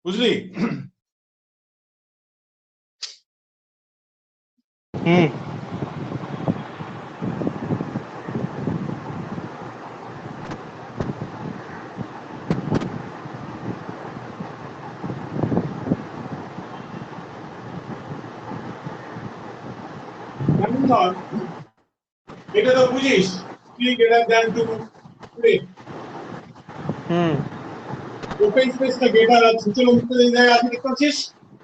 বুঝলি? হুম। যেমন ধর এটা তো বুঝিস 3 greater than 2 হুম। ওপেন স্পেসটা গ্রেটার আছে, চলো উত্তর এই জায়গায় আছে, দেখতে পাচ্ছিস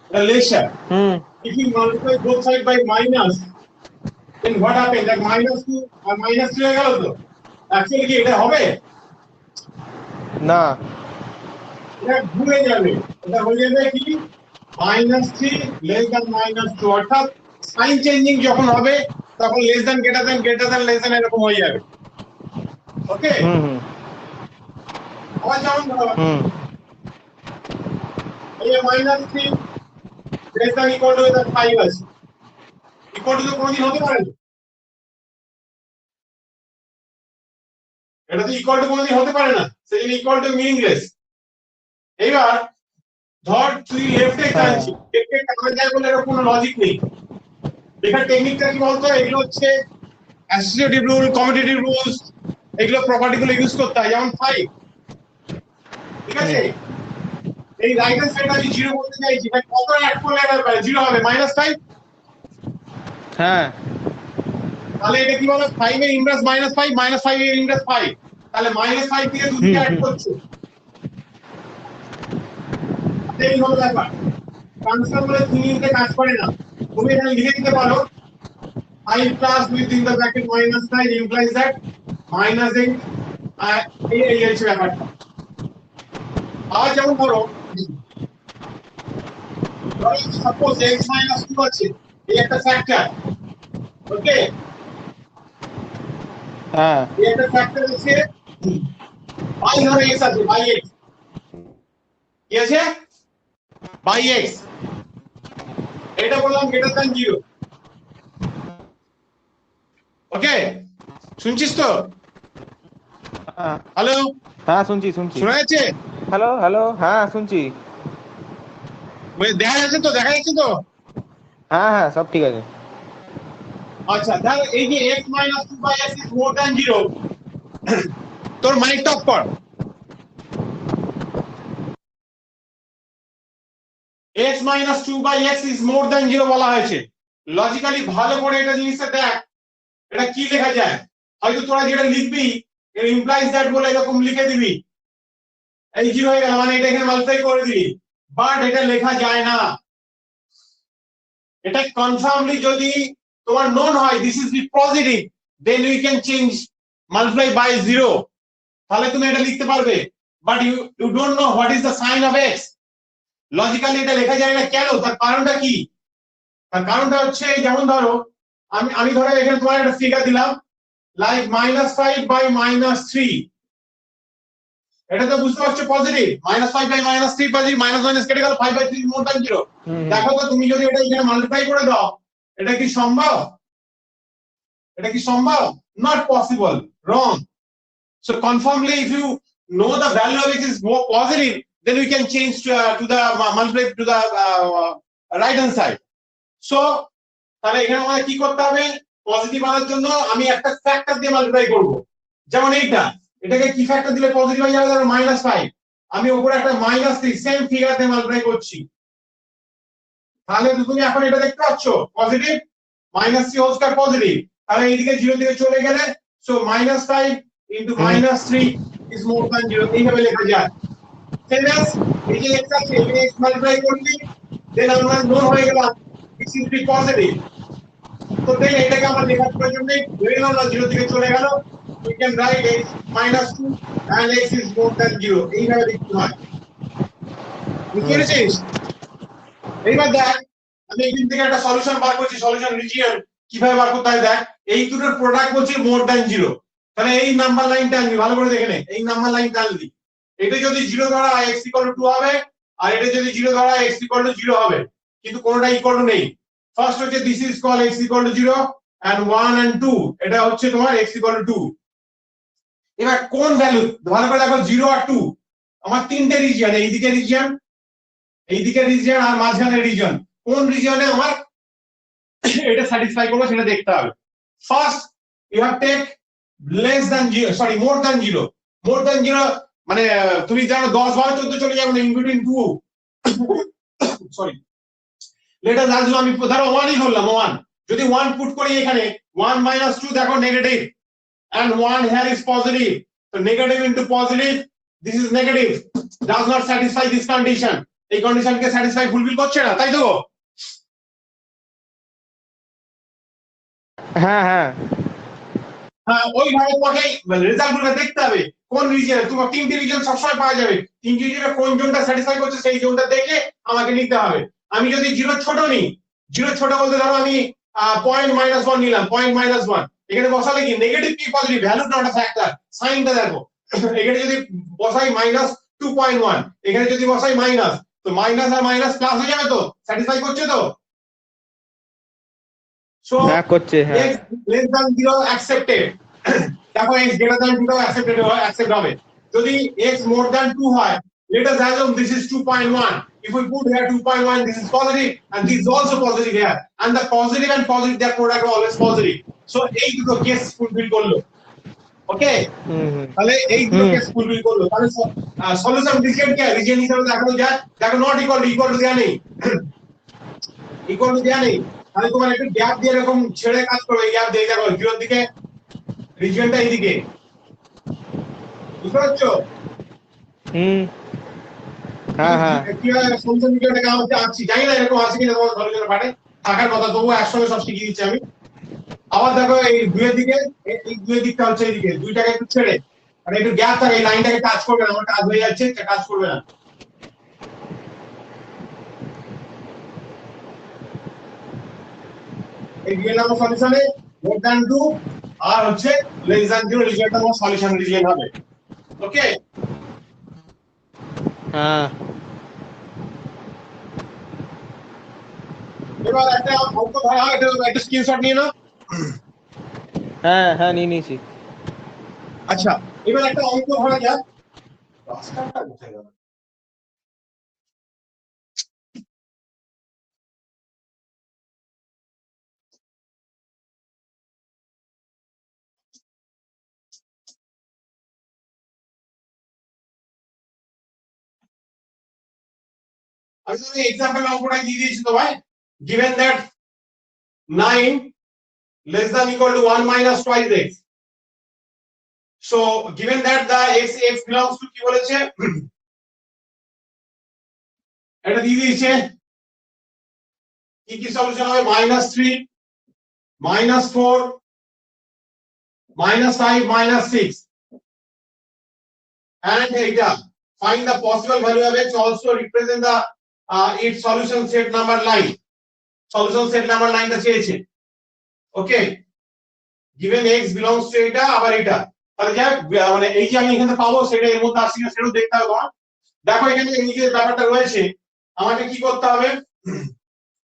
এটা lesser. Hmm. If you multiply both side by minus, then what happens? That -2 আর -3 হয়ে গেল তো। অ্যাকচুয়ালি কি এটা হবে? না। এটা ঘুরে যাবে, এটা হয়ে যাবে কি -3 লেস দ্যান -2, অর্থাৎ সাইন চেঞ্জিং যখন হবে তখন less than greater than less than এরকম হয়ে যাবে। ওকে, হুম। হুম। আবার যেমন ধরো হুম। এই -3 লেস দ্যান ইকুয়াল টু 5 আছে, ইকুয়াল টু তো কোনোদিন হতে পারে না, এটা তো ইকুয়াল টু কোনোদিন হতে পারে না, সেই জন্য ইকুয়াল টু মিনিংলেস। এইবার ধর তুই লেফটে হ্যাঁ। টানছিস, লেফটে টানা যায় বলে এর কোনো লজিক নেই। এখানে টেকনিকটা কি বলতো, এগুলো হচ্ছে অ্যাসোসিয়েটিভ রুল, কমিউটেটিভ রুলস, এগুলো প্রপার্টি গুলো ইউজ করতে হয়। যেমন 5, ঠিক আছে, এই রাইট হ্যান্ড সাইড আমি 0 বলতে চাইছি, ভাই কত অ্যাড করলে এটা 0 হবে? -5। হ্যাঁ। তাহলে এটা কি বলে, 5 এর ইনভার্স -5, -5 এর ইনভার্স 5, তাহলে -5 থেকে দুদিকে অ্যাড করছে, এই হলো ব্যাপার। ট্রান্সফার বলে চিহ্নিতে কাজ করে না, তুমি এখানে লিখে দিতে পারো 5 plus within the bracket -9 implies that -8, এই হচ্ছে ব্যাপারটা। আবার যেমন ধরো সাপোজ x - 2 আছে, এই একটা ফ্যাক্টর, ওকে, হ্যাঁ। এই একটা ফ্যাক্টর আছে, বাই ধরো x আছে, বাই x কি আছে, বাই x, এটা বললাম গ্রেটার দ্যান 0। ওকে, শুনছিস তো? হ্যালো, হ্যাঁ, শুনছি শুনছি। শোনা যাচ্ছে? হ্যালো হ্যালো, হ্যাঁ শুনছি। দেখা যাচ্ছে তো, দেখা যাচ্ছে তো? হ্যাঁ হ্যাঁ, সব ঠিক আছে। আচ্ছা, তাহলে এই যে x - 2 by x is more than 0, তোর মাইক টপ কর। x - 2 by x is more than 0 বলা হয়েছে। লজিক্যালি ভালো করে এটা জিনিসটা দেখ, এটা কি লেখা যায়। হয়তো তোরা যেটা লিখবি এর ইমপ্লাইজ দ্যাট বলে এরকম লিখে দিবি, এই 0 হয়ে গেল, মানে এটা এখানে মাল্টিপ্লাই করে দিবি, বাট এটা লেখা যায় না। এটা কনফার্মলি যদি তোমার নোন হয় this is b positive, then you can change multiply by 0, তাহলে তুমি এটা লিখতে পারবে। But you don't know what is the sign of x, logically এটা লেখা যায় না কেন, তার কারণটা কি? তার কারণটা হচ্ছে, যেমন ধরো আমি আমি ধরো এখানে তোমার একটা ফিগার দিলাম লাইক -5 বাই -3, এটা তো বুঝতে পারছো positive, -5 by -3 positive, minus minus কেটে গেল, 5 বাই 3 মোর দ্যান 0। দেখো তো তুমি যদি এটা এখানে মাল্টিপ্লাই করে দাও, এটা কি সম্ভব? এটা কি সম্ভব? Not possible, wrong. So conformly, if you know the value of x is more positive, then we can change to the multiply to the right hand side. So তাহলে এখানে আমাদের কি করতে হবে, পজিটিভ আনার জন্য আমি একটা ফ্যাক্টর দিয়ে মাল্টিপ্লাই করব। যেমন এইটা, এটাকে কি ফ্যাক্টর দিলে পজিটিভ হয়ে যাবে, ধরো -5, আমি উপরে একটা -3 সেম ফিগার দিয়ে মাল্টিপ্লাই করছি, তাহলে তুমি এখন এটা দেখতে পাচ্ছ পজিটিভ, -3 হোল স্কয়ার পজিটিভ, তাহলে এইদিকে 0 দিকে চলে গেলে, so -5 into -3 is more than 0, এইভাবে লেখা যায়। সেম অ্যাজ এই যে x আছে, এই x মাল্টিপ্লাই করলি, দেন আমরা নোন হয়ে গেলাম দিস ইজ বি পজিটিভ, তো দেন এটাকে আমরা লেখার প্রয়োজন নেই, ধরে নাও না 0 দিকে চলে গেল, we can write x -2 and x is more than 0, এইভাবে লিখতে হয়। বুঝতে পেরেছিস? এইবার দেখ, আমি এখান থেকে একটা সলিউশন বার করছি, সলিউশন রিজিয়ন কিভাবে বার করতে হয় দেখ, এই দুটোর প্রোডাক্ট বলছি মোর দ্যান 0, তাহলে এই নাম্বার লাইনটা আনবি, ভালো করে দেখে নে, এই নাম্বার লাইনটা আনবি, এটা যদি 0 ধরা হয় x 2 হবে, আর এটা যদি 0 ধরা হয় x 0 হবে, কিন্তু কোনোটা ইকুয়াল টু নেই। ফার্স্ট হচ্ছে this is call x 0 and 1 and 2, এটা হচ্ছে তোমার x 2। এবার কোন ভ্যালু, ভালো করে দেখো 0 আর 2 আমার তিনটে রিজিয়ন, এইদিকে রিজিয়ন, এইদিকে রিজিয়ন আর মাঝখানে রিজিয়ন, কোন রিজিয়নে আমার এটা স্যাটিসফাই করবে সেটা দেখতে হবে। First you have take less than 0, sorry more than 0। More than 0 মানে তুমি জানো 10 12 14 চলে যাবে না, in between 2, sorry let us assume আমি ধরো 1 ই ধরলাম 1, যদি 1 পুট করি এখানে 1 - 2 দেখো negative, and 1 here is positive, so negative into positive, this is negative, does not satisfy this condition, এই কন্ডিশন কে স্যাটিসফাই ফুলফিল করছে না, তাই তো? হ্যাঁ হ্যাঁ হ্যাঁ, ওইভাবে তোমাকে রেজাল্ট গুলো দেখতে হবে কোন রিজিয়ন, তোমার তিনটি রিজিয়ন সবসময় পাওয়া যাবে, তিনটি রিজিয়নে কোন জোনটা স্যাটিসফাই করছে সেই জোনটা দেখে আমাকে নিতে হবে। আমি যদি 0 ছোট নিই, 0 ছোট বলতে ধরো আমি পয়েন্ট -1 নিলাম, পয়েন্ট -1, এখানে বসালে কি নেগেটিভ কি positive, value not a factor, সাইনটা দেখো, এখানে যদি বসাই -2.1, এখানে যদি বসাই মাইনাস, তো মাইনাস আর মাইনাস প্লাস হয়ে যাবে, তো স্যাটিসফাই করছে তো? সো হ্যাঁ করছে হ্যাঁ x less than 0 accepted, দেখো x greater than 0 accepted accept হবে। যদি x more than 2 হয়, let us assume this is 2.1, if we put here 2.1, this is positive and this is also positive here, and the positive and positive their product are always positive, so এই দুটো case fulfil করলো। ওকে, তাহলে এই দুটো case fulfil করলো, তাহলে solution region কি region হিসেবে দেখানো যায়, দেখো নট ইকুয়াল টু দেয়া নেই, ইকুয়াল টু দেয়া নেই, তাহলে তোমার একটু গ্যাপ দিয়ে এরকম ছেড়ে কাজ করবে, গ্যাপ দিয়ে দেখো 0 এর দিকে রিজিয়নটা এইদিকে, বুঝতে পারছো? হ্যাঁ হ্যাঁ কিভাবে সলিউশন ভিডিওটা কেমন আঁকছি জানি না, এরকম আছে কিনা তোমার সলিউশন পারে থাকার কথা, তবুও একসঙ্গে সব শিখিয়ে দিচ্ছি আমি। আবার দেখো এই 2 এর দিকে, এই 2 এর দিকটা হচ্ছে এইদিকে, দুইটাকে একটু ছেড়ে আর একটু গ্যাপ থাকে, এই লাইনটাকে টাচ করবে না, আমার কাজ হয়ে যাচ্ছে, কাজ করবে না। এই দুই নম্বর সলিউশনে মোর দ্যান 2 আর হচ্ছে লেস দ্যান 0 রিজিয়নটা আমার সলিউশন রিজিয়ন হবে। ওকে, হ্যাঁ এবার একটা অঙ্ক ধরা হয়, এটা একটা স্ক্রিনশট নিয়ে নাও। হ্যাঁ হ্যাঁ নিয়ে নিয়েছি। আচ্ছা, এবার একটা অঙ্ক ধরা যাক, রাস্তাটা কোথায় গেল? আমি তো এক্সাম্পল অঙ্কটা দিয়ে দিয়েছি তো ভাই, given that 9 less than equal to 1 minus twice x, so given that the x belongs to কি বলেছে, এটা দিয়ে দিয়েছে, কি কি সলিউশন হবে, -3 -4 -5 -6, and এটা find the possible value of x, also represent the its solution set number line, solution set number line টা চেয়েছে। ওকে, given x belongs to এটা আবার এটা, তাহলে যাক মানে এই যে আমি এখানে পাবো সেটা এর মধ্যে আসছে কিনা সেটাও দেখতে হবে তোমার। দেখো এখানে এই যে ব্যাপারটা রয়েছে, আমাকে কি করতে হবে,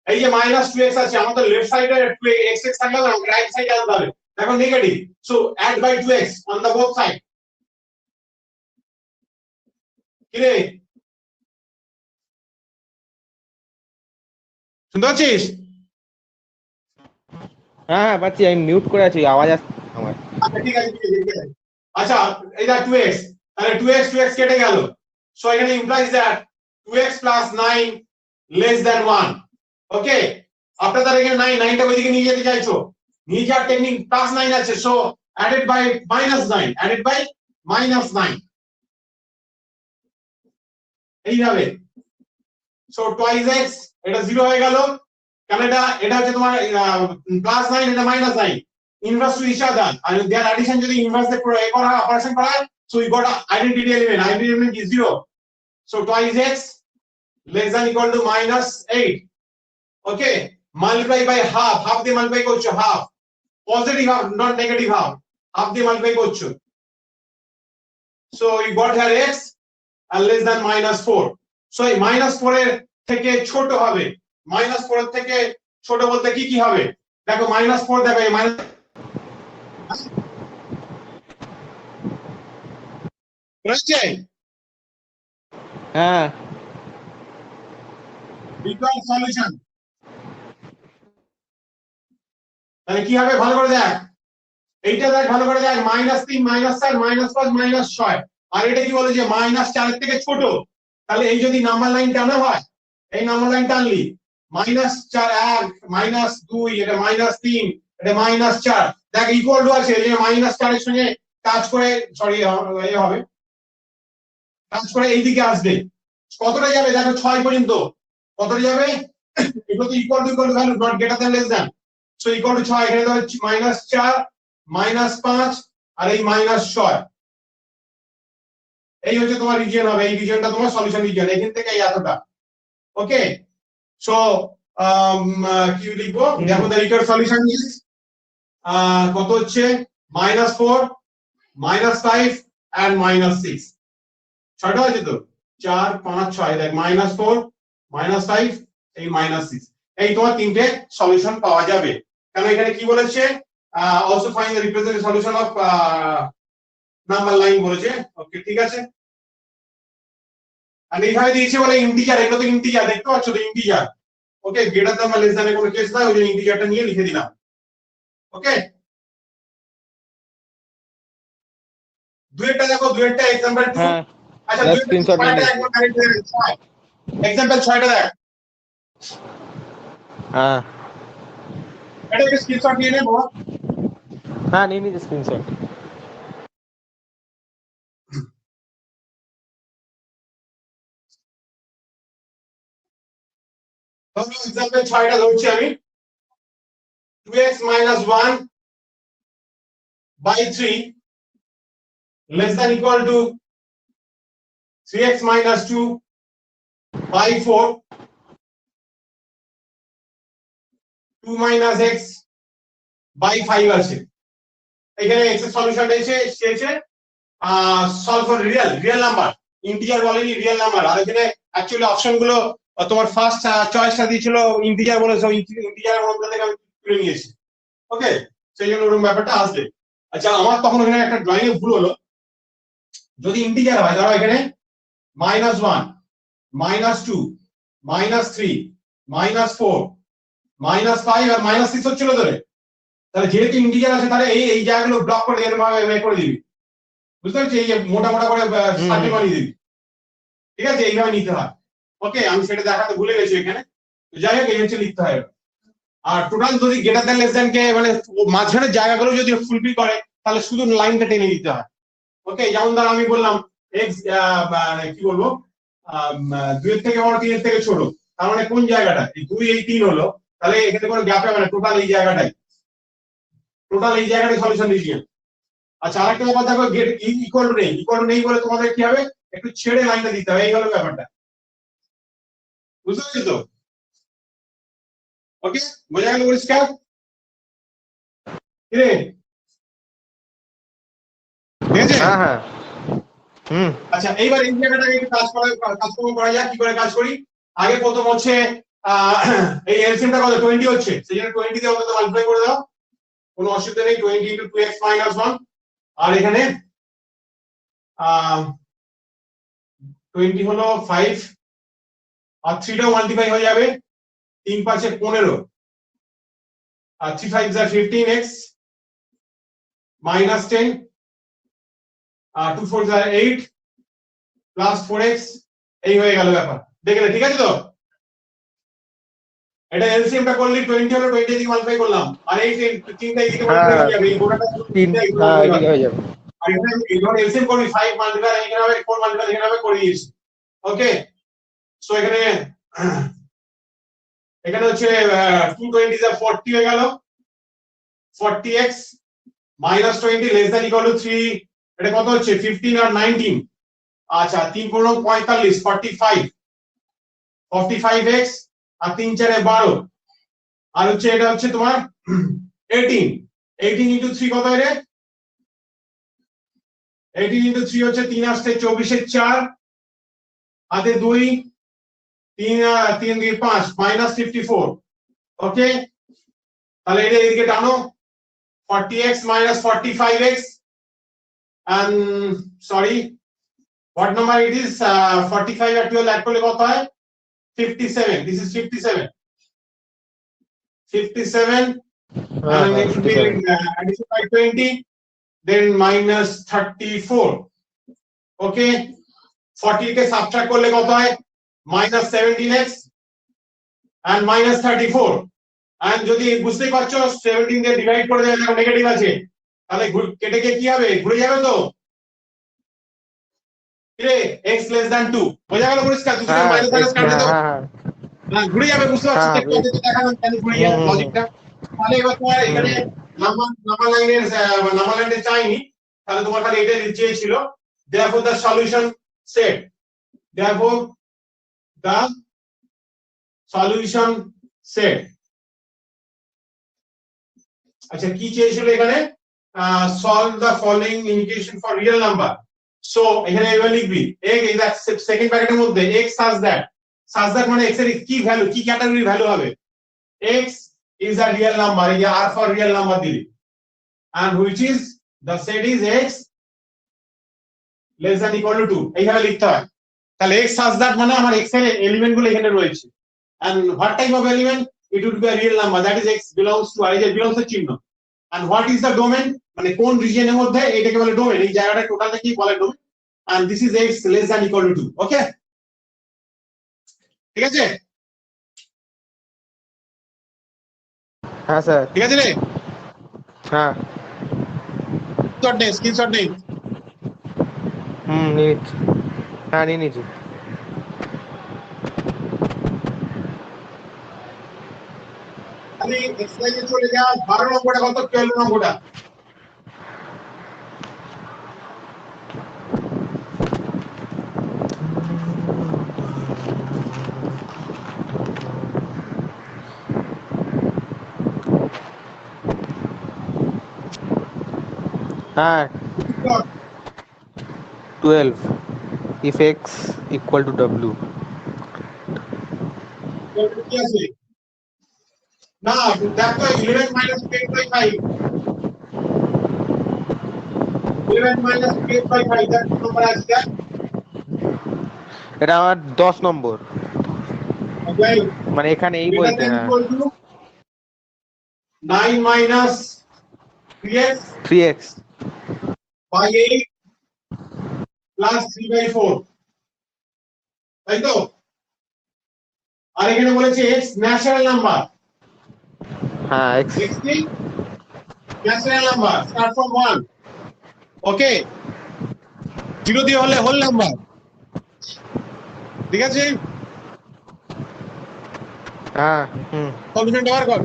এই যে -2x আছে, আমাদের লেফট সাইডে x থাকলে আমাকে রাইট সাইডে আনতে হবে, দেখো negative, so add by 2x on the both side, কি রে শুনতে পাচ্ছিস? হ্যাঁ হ্যাঁ পাচ্ছি, আমি মিউট করে আছি, আওয়াজ আসছে আমার। আচ্ছা ঠিক আছে, ঠিক আছে। আচ্ছা এই দা 2x, তাহলে 2x কেটে গেল, সো এখানে implies that 2x plus 9 less than 1। ওকে, আপনাদের এখানে 9 টা ওইদিকে নিয়ে যেতে চাইছো, নিয়ে যাওয়ার টেকনিক +9 আছে, so added by -9, added by -9 এইভাবে, সো twice x, এটা 0 হয়ে গেল, কারণ এটা হচ্ছে তোমার +9, এটা -9, ইনভার্স টু ইচ আদার, আর দেয়ার অ্যাডিশন যদি ইনভার্স দিয়ে করা হয়, অপারেশন করা হয়, so we got identity element is 0, so twice x less than equal to -8। Okay, multiply by half দিয়ে মাল্টিপ্লাই করছো, half positive half not negative half দিয়ে মাল্টিপ্লাই করছো, so you got here x and less than -4, সো এই -4 এর থেকে ছোট হবে, -4 এর থেকে ছোট বলতে কি কি হবে, দেখো -4, দেখো এই মাইনাস রয়েছে, হ্যাঁ রিকোয়ার্ড সলিউশন তাহলে কি হবে ভালো করে দেখ এইটা দেখ ভালো করে দেখ -3 -4 -5 -6 আর এটা কি বলে যে -4 এর থেকে ছোট তাহলে এই যদি নাম্বার লাইন টানা হয় এই নাম্বার লাইন টানলি -4 1 -2 এটা -3 এটা -4 দেখ ইকুয়াল টু আছে এই যে -4 এর সঙ্গে কাজ করে সরি এই হবে কাজ করে এইদিকে আসবে কতটা যাবে দেখো 6 পর্যন্ত কতটা যাবে এটা তো equal to value not greater than less than so equal to 6 এখানে দাও -4 -5 আর এই -6 এই হচ্ছে তোমার রিজিয়ন হবে এই রিজিয়নটা তোমার সলিউশন রিজিয়ন এখান থেকে এই এতটা ওকে সো কি লিখবো দেখো দ্য রিকোয়ার্ড সলিউশন ইজ কত হচ্ছে -4 -5 and -6 ছয়টা আছে তো 4 5 6 দেখ -4 -5 এই -6 এই তোমার তিনটে সলিউশন পাওয়া যাবে কারণ এখানে কি বলেছে also find the representative solution of number line বলেছে ওকে ঠিক আছে আর এইভাবে দিয়েছে বলে ইন্টিজার এগুলো তো ইন্টিজার দেখতে পাচ্ছ তো ইন্টিজার ওকে গ্রেটার দ্যান বা লেস দ্যান এর কোনো কেস না ওই জন্য ইন্টিজারটা নিয়ে লিখে দিলাম ওকে দুইটা দেখো দুইটা एग्जांपल 2 হ্যাঁ আচ্ছা স্ক্রিনশট নিয়ে নিচ্ছি। एग्जांपल 6টা দেখ হ্যাঁ এটা কি স্ক্রিনশট নিয়ে নেব হ্যাঁ নিয়ে নিচ্ছি স্ক্রিনশট ধরো एग्जांपल 6টা ধরছি আমি 2x - 1 by 3 less than equal to 3x - 2 by 4 2 minus x by 5 আছে এখানে x এর সলিউশনটা এসেছে solve for real number integer বলেনি রিয়েল নাম্বার আর এখানে অ্যাকচুয়ালি অপশন গুলো তোমার ফার্স্ট চয়েসটা দিয়েছিল ইন্টিজার বলেছে ইন্টিজারের মধ্যে থেকে আমি তুলে নিয়েছি ওকে সেই জন্য ওরকম ব্যাপারটা আসবে আচ্ছা আমার তখন এখানে একটা ড্রয়িং এ ভুল হলো যদি ইন্টিজার হয় ধরো এখানে -1 -2 -3 -4 -5 আর -6 হচ্ছিল ধরে তাহলে যেহেতু ইন্টিজার আছে তাহলে এই জায়গাগুলো ব্লক করে এরকম ভাবে করে দিবি বুঝতে পারছিস এই যে মোটা মোটা করে সার্কেল বানিয়ে দিবি ঠিক আছে এইভাবে নিতে হয় ওকে আমি সেটা দেখাতে ভুলে গেছি এখানে যাই হোক এই হচ্ছে লিখতে হয় আর টোটাল যদি গ্রেটার দ্যান লেস দ্যান কে মানে মাঝখানের জায়গাগুলো যদি ফুলফিল করে তাহলে শুধু লাইনটা টেনে দিতে হয় ওকে যেমন ধর আমি বললাম x কি বলবো 2 এর থেকে বড় 3 এর থেকে ছোট তার মানে কোন জায়গাটা এই 2 এই 3 হলো তাহলে এখানে কোনো গ্যাপ হবে না টোটাল এই জায়গাটাই সলিউশন রিজিয়ন আচ্ছা আরেকটা ব্যাপার দেখো গেট ইকুয়াল টু নেই বলে তোমাদের কি হবে একটু ছেড়ে লাইনটা দিতে হবে এই হলো ব্যাপারটা বুঝতে পারছো তো ওকে বোঝা গেল পরিষ্কার কি রে ঠিক আছে হ্যাঁ হ্যাঁ আচ্ছা এইবার এই জায়গাটাকে একটু কাজকর্ম করা যাক কি করে কাজ করি আগে প্রথম হচ্ছে এই এলসিএমটা কত 20 হচ্ছে সেই জন্য 20 দিয়ে অন্তত মাল্টিপ্লাই করে দাও কোনো অসুবিধা নেই 20 into 2x - 1 আর এখানে 20 হলো 5 আর 3টাও মাল্টিপ্লাই হয়ে যাবে 3 × 5 = 15 আর 3 5 = 15x - 10 আর 2 4 = 8 প্লাস 4x এই হয়ে গেল ব্যাপার দেখলে ঠিক আছে তো এটা এলসিএমটা করলি 20 হলো 20 দিয়ে মাল্টিপ্লাই করলাম আর এই তিনটা এদিকে মাল্টিপ্লাই হয়ে যাবে এই গোটাটা তিনটা এদিকে হয়ে যাবে আর এখানে যখন এলসিএম করবি 5 মাল্টিপ্লাই এখানে হবে 4 মাল্টিপ্লাই এখানে হবে করে দিয়েছি ওকে সো এখানে হচ্ছে 220 = 40 হয়ে গেল 40x - 20 less than equal to 3 এটা কত হচ্ছে 15 আর 19 আচ্ছা 3 × 45 45x আর 3 × 4 = 12 আর হচ্ছে এটা হচ্ছে তোমার 18 into 3 কত হয় রে 18 into 3 হচ্ছে 3 আসছে 24 এর 4 হাতে 2 3 দিয়ে 5 -54 ওকে তাহলে এটা এদিকে টানো 40x - 45x and sorry what number it is 45 আর 12 অ্যাড করলে কত হয় 57. This is 57. 57. And it should be 57. addition by 20. Then minus 34. Okay. 40 के subtract করলে কত হয়? Minus 17x and minus 34. And যদি বুঝতেই পারছো 17 দিয়ে ডিভাইড করে দেবে তখন নেগেটিভ আছে, তাহলে কেটে গিয়ে কি হবে? ঘুরে যাবে তো। কিরে x less than 2 বোঝা গেল পরিষ্কার? দুটোকে মাইনাস মাইনাস কাটবে তো, না ঘুরে যাবে, বুঝতে পারছো? একটু আগে তো দেখালাম কেন ঘুরে যাবে লজিকটা। তাহলে এবার তোমার এখানে নাম্বার লাইনের চাইনি, তাহলে তোমার খালি এটা চেয়েছিল। therefore the solution set, therefore the solution set। আচ্ছা কি চেয়েছিল এখানে? solve the following equation for real number। so এখানে এবার লিখবি x এই দ্যাট সেকেন্ড ব্র্যাকেটের মধ্যে x such that মানে x এর কি ভ্যালু, কি ক্যাটাগরি ভ্যালু হবে? x is a real number, এই যে r for real number দিলি, and which is the set is x less than equal to 2 এইভাবে লিখতে হয়। তাহলে x such that মানে আমার x এর এলিমেন্ট গুলো এখানে রয়েছে, and what type of element? it would be a real number, that is x belongs to, এই যে belongs এর চিহ্ন, and what is the domain মানে কোন রিজিয়নের মধ্যে, এটাকে বলে ডোমেন, এই জায়গাটা টোটালটা কি বলে domain, and this is x less than equal to 2। ওকে ঠিক আছে? হ্যাঁ স্যার। ঠিক আছে রে? হ্যাঁ। স্ক্রিনশট নেই। নিয়ে নিচ্ছি। হ্যাঁ নিয়ে নিচ্ছি। আমি এক্সারসাইজে চলে যা, 12 নম্বরটা কত, 12 নম্বরটা। হ্যাঁ 12 if x equal to w। কি আছে? না দেখো 11 minus 8/5, 11 minus 8/5 that number আছে দেখ। এটা আমার 10 নম্বর, ওকে মানে এখানে এই বইতে। হ্যাঁ 9 minus 3x 3x by 8 plus 3/4, তাই তো? আর এখানে বলেছে x ন্যাচারাল নাম্বার। হ্যাঁ x x কি ন্যাচারাল নাম্বার, স্টার্ট ফ্রম 1। ওকে 0 দিয়ে হলে হোল নাম্বার, ঠিক আছে? হ্যাঁ সলিউশনটা বার কর।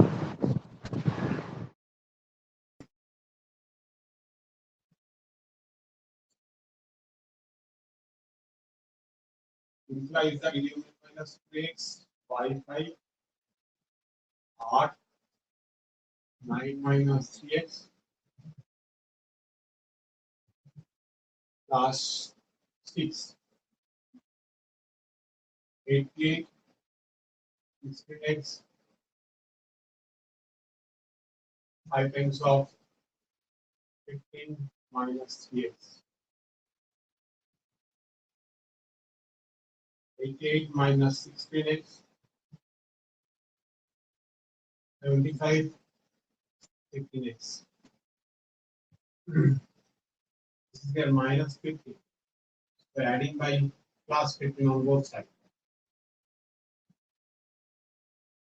implies that 11 minus 3x by 5, 8, 9 minus 3x plus 6, 88, 16x, 5 times of 15 minus 3x, 88 minus 16x, 75, 15x. This is their minus 50. So adding by plus 15 on both sides.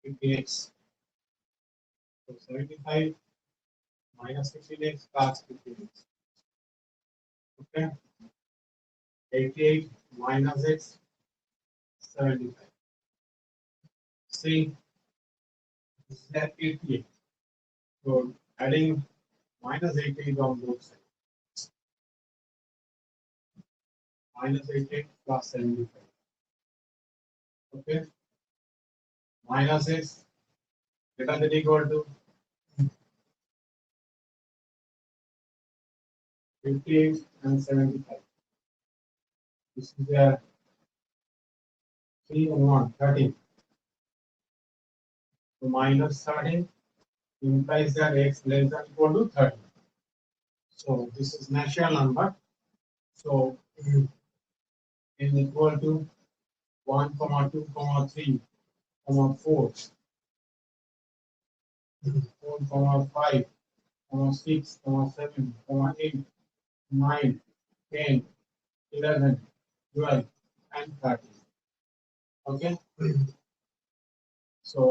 15x. So 75 minus 15x plus 15x. Okay. 88 minus x, 75. See, this is at 88. So adding minus 88 on both sides. Minus 88 plus 75. Okay. Minus x greater than equal to 58 and 75. This is their 3 and 1, 13. So minus 13 implies that x less than equal to 30. So this is natural number. So n equal to 1, 2, 3, 4, 4, 5, 6, 7, 8, 9, 10, 11, 12, and 13. Okay. So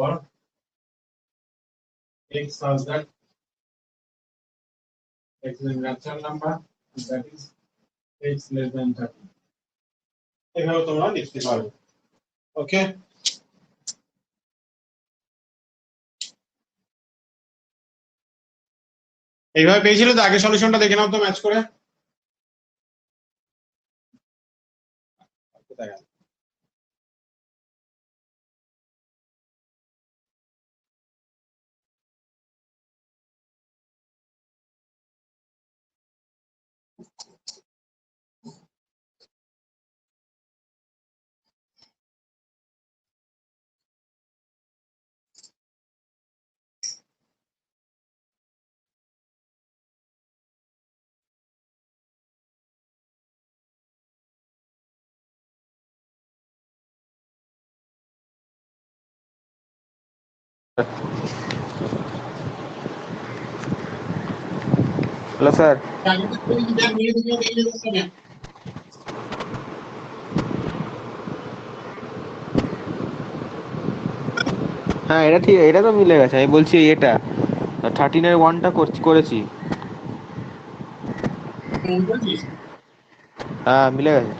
x has that x is a natural number, and that is x less than 13. এভাবে তোমরা লিখতে পারবে। ওকে, এইভাবে পেয়েছিল তো, আগে সলিউশনটা দেখে নাও তো ম্যাচ করে। Hello sir. হ্যাঁ এটা ঠিক, এটা তো মিলে গেছে। আমি বলছি এটা 13 এর 1টা করেছি। হ্যাঁ মিলে গেছে।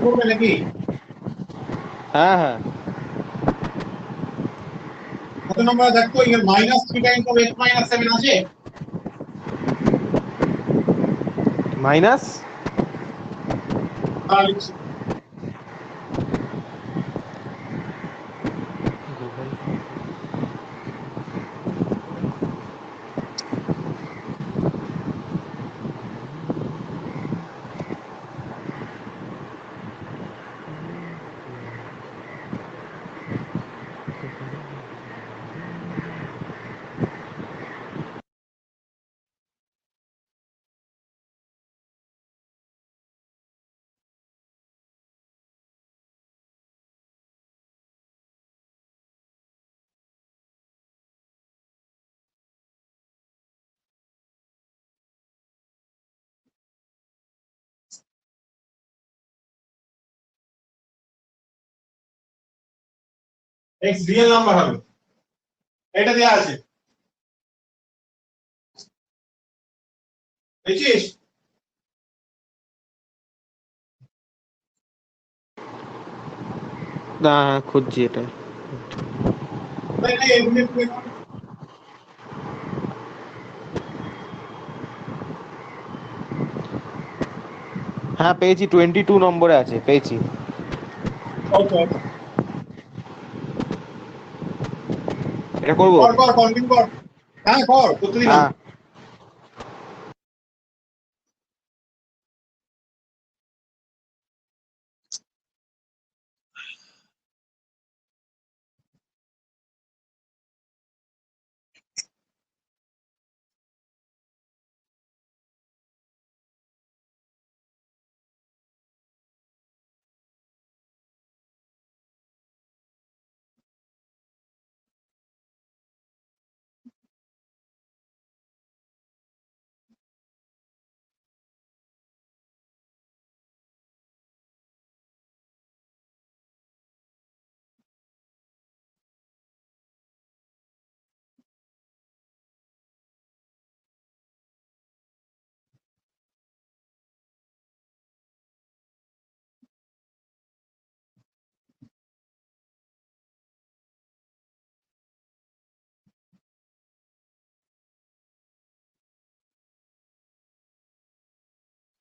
করবে নাকি? হ্যাঁ হ্যাঁ। কত নম্বর দেখো, এখানে -3 টাইমস অফ x - 7 আছে। মাইনাস x রিয়েল নাম্বার হবে, এটা দেয়া আছে, বুঝছিস? না, খুঁজছি এটা। হ্যাঁ পেয়েছি, 22 নম্বরে আছে, পেয়েছি। ওকে, এটা করবো? কর কন্টিনিউ কর। হ্যাঁ কর, করতে দিলাম। হ্যাঁ।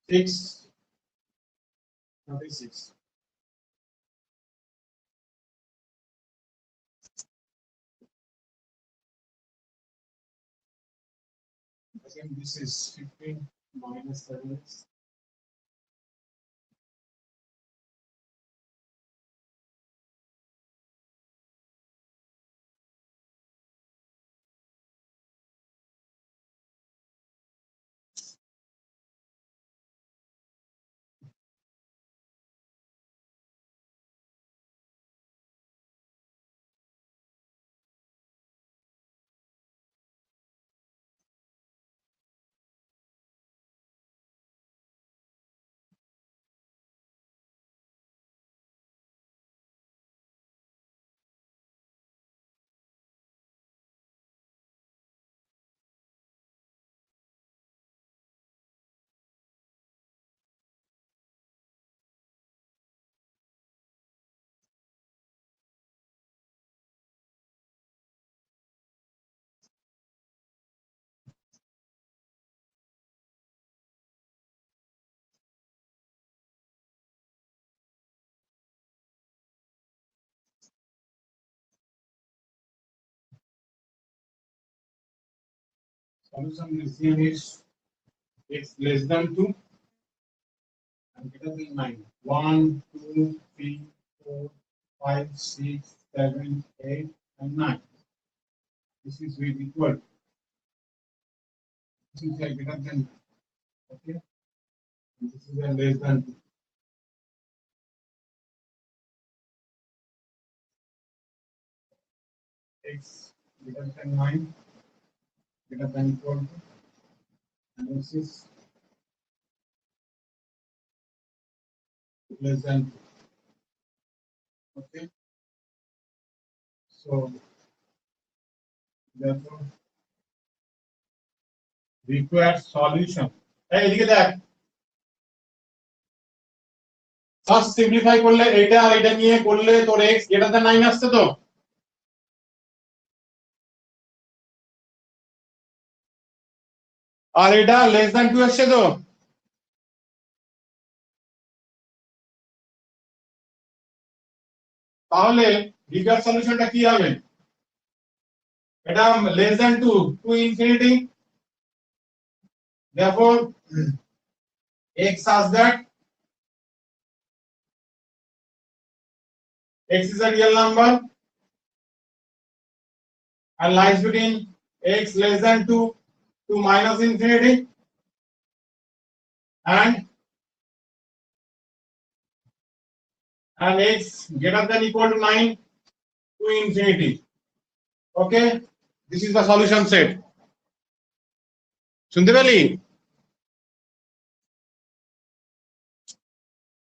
Six 36. Again, this is 15 minus 7x. Solution is x less than 2 and greater than 9. 1, 2, 3, 4, 5, 6, 7, 8, and 9. This is with equal. This is a greater than, okay? And this is a less than 2. X greater than 9, greater than equal to, and this is less than 2. Okay? So, therefore, required solution. Hey, এদিকে দেখ। First simplify করলে এটা আর এটা নিয়ে করলে তোর x greater than 9 আসছে তো। আর এটা লেস দ্যান 2 আসছে তো। তাহলে রিকোয়ার্ড সলিউশনটা কি হবে? এটা less than 2 to infinity. Therefore, x such that x is a real number and lies between x less than 2 to minus infinity and x greater than equal to 9 to infinity. Okay, this is the solution set. শুনতে পেলি?